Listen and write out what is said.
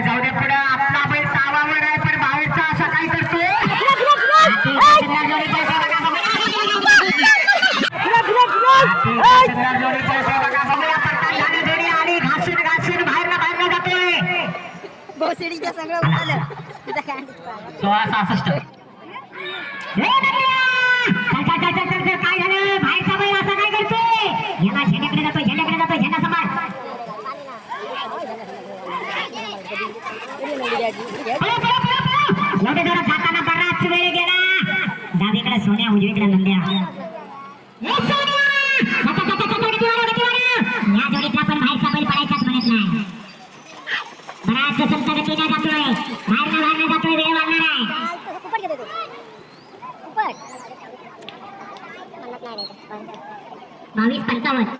जाऊ दे पुढे आपला बैल तावावर आहे पण बाहेरचा असा काय करतो आणि घासून बाहेर जातोय भोसडीच्या सगळं उडालं 1666 काय झालं बाहेरचा बैल असं काय करतोय झेंड्याकडे जातोय झेंडा समाज